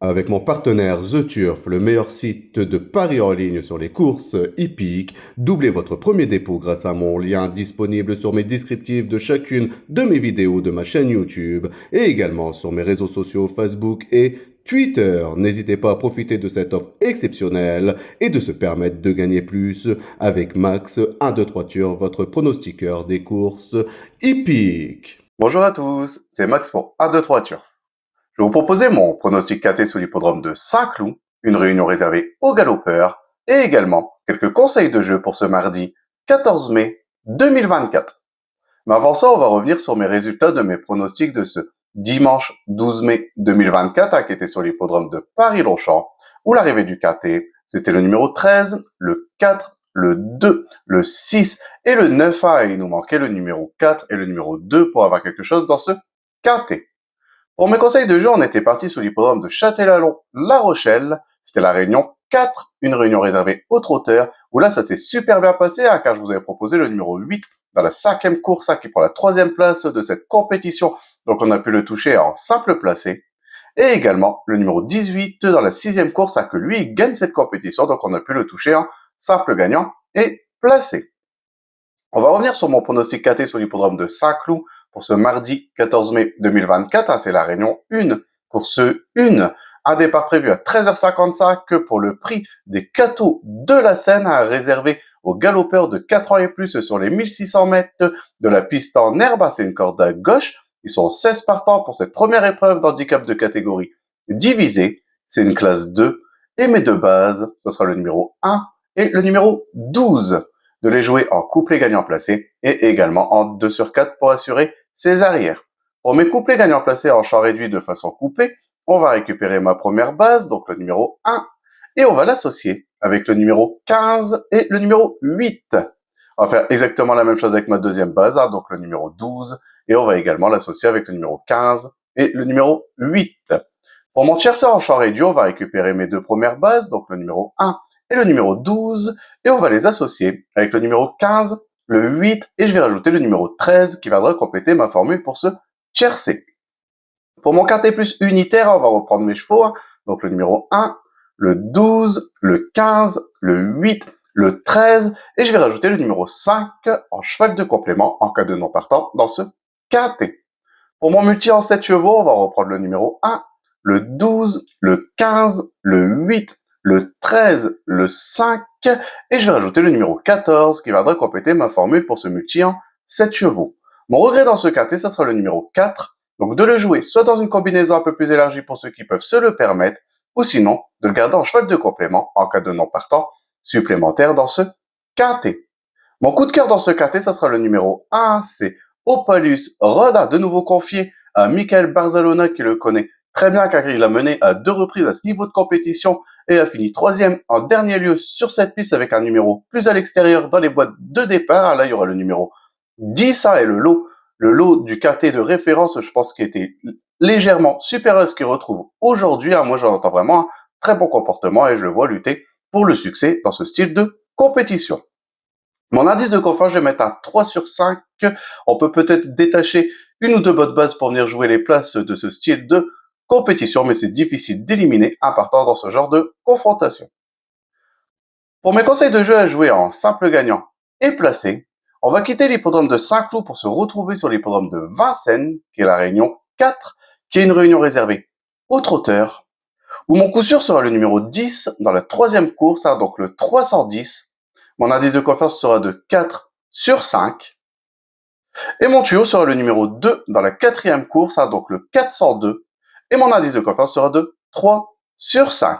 Avec mon partenaire The Turf, le meilleur site de paris en ligne sur les courses hippiques, doublez votre premier dépôt grâce à mon lien disponible sur mes descriptifs de chacune de mes vidéos de ma chaîne YouTube et également sur mes réseaux sociaux Facebook et Twitter. N'hésitez pas à profiter de cette offre exceptionnelle et de se permettre de gagner plus avec Max 123 Turf, votre pronostiqueur des courses hippiques. Bonjour à tous, c'est Max pour 1, 2, 3 Turf. Je vais vous proposer mon pronostic KT sur l'hippodrome de Saint-Cloud, une réunion réservée aux galopeurs, et également quelques conseils de jeu pour ce mardi 14 mai 2024. Mais avant ça, on va revenir sur mes résultats de mes pronostics de ce dimanche 12 mai 2024, qui était sur l'hippodrome de Paris-Longchamp, où l'arrivée du KT, c'était le numéro 13, le 4, le 2, le 6 et le 9A, et il nous manquait le numéro 4 et le numéro 2 pour avoir quelque chose dans ce KT. Pour mes conseils de jeu, on était parti sur l'hippodrome de Châtellerault-La Rochelle. C'était la réunion 4, une réunion réservée aux trotteurs, où là, ça s'est super bien passé, car je vous avais proposé le numéro 8 dans la 5e course, qui prend la 3e place de cette compétition. Donc, on a pu le toucher en simple placé. Et également, le numéro 18 dans la 6e course, que lui, il gagne cette compétition. Donc, on a pu le toucher en simple gagnant et placé. On va revenir sur mon pronostic KT sur l'hippodrome de Saint-Cloud pour ce mardi 14 mai 2024. C'est la réunion 1, course 1. Un départ prévu à 13h55 pour le prix des cadeaux de la Seine, réservé aux galopeurs de 4 ans et plus sur les 1600 mètres de la piste en herbe. C'est une corde à gauche. Ils sont 16 partants pour cette première épreuve d'handicap de catégorie divisée. C'est une classe 2. Et mes deux bases, ce sera le numéro 1 et le numéro 12. De les jouer en couplet gagnant placé et également en 2 sur 4 pour assurer ses arrières. Pour mes couplets gagnants placés en champ réduit de façon coupée, on va récupérer ma première base, donc le numéro 1, et on va l'associer avec le numéro 15 et le numéro 8. On va faire exactement la même chose avec ma deuxième base, donc le numéro 12, et on va également l'associer avec le numéro 15 et le numéro 8. Pour mon tiercé en champ réduit, on va récupérer mes deux premières bases, donc le numéro 1 et le numéro 12, et on va les associer avec le numéro 15, le 8, et je vais rajouter le numéro 13 qui viendra compléter ma formule pour ce tiercé. Pour mon quintet plus unitaire, on va reprendre mes chevaux, donc le numéro 1, le 12, le 15, le 8, le 13, et je vais rajouter le numéro 5 en cheval de complément en cas de non partant dans ce quintet. Pour mon multi en 7 chevaux, on va reprendre le numéro 1, le 12, le 15, le 8, le 13, le 5, et je vais rajouter le numéro 14 qui viendra compléter ma formule pour ce multi en 7 chevaux. Mon regret dans ce quintet, ça sera le numéro 4, donc de le jouer soit dans une combinaison un peu plus élargie pour ceux qui peuvent se le permettre, ou sinon de le garder en cheval de complément en cas de non partant supplémentaire dans ce quintet. Mon coup de cœur dans ce quintet, ça sera le numéro 1, c'est Opalus Roda, de nouveau confié à Michael Barzalona qui le connaît très bien car il a mené à 2 reprises à ce niveau de compétition et a fini 3e en dernier lieu sur cette piste avec un numéro plus à l'extérieur dans les boîtes de départ. Là, il y aura le numéro 10 et le lot du KT de référence, je pense qu'il était légèrement supérieur à ce qu'il retrouve aujourd'hui. Moi, j'en entends vraiment un très bon comportement et je le vois lutter pour le succès dans ce style de compétition. Mon indice de confiance, je vais mettre à 3 sur 5. On peut peut-être détacher une ou deux bonnes bases pour venir jouer les places de ce style de compétition, mais c'est difficile d'éliminer un partant dans ce genre de confrontation. Pour mes conseils de jeu à jouer en simple gagnant et placé, on va quitter l'hippodrome de Saint-Cloud pour se retrouver sur l'hippodrome de Vincennes, qui est la réunion 4, qui est une réunion réservée aux trotteurs, où mon coup sûr sera le numéro 10 dans la 3e course, donc le 310. Mon indice de confiance sera de 4 sur 5. Et mon tuyau sera le numéro 2 dans la 4e course, donc le 402. Et mon indice de confiance sera de 3 sur 5.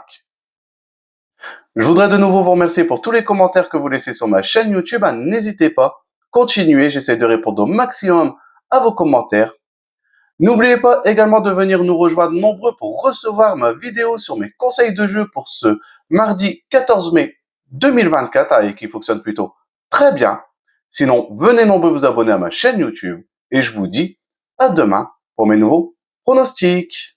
Je voudrais de nouveau vous remercier pour tous les commentaires que vous laissez sur ma chaîne YouTube. N'hésitez pas, continuez, j'essaie de répondre au maximum à vos commentaires. N'oubliez pas également de venir nous rejoindre nombreux pour recevoir ma vidéo sur mes conseils de jeu pour ce mardi 14 mai 2024 et qui fonctionne plutôt très bien. Sinon, venez nombreux vous abonner à ma chaîne YouTube et je vous dis à demain pour mes nouveaux pronostics.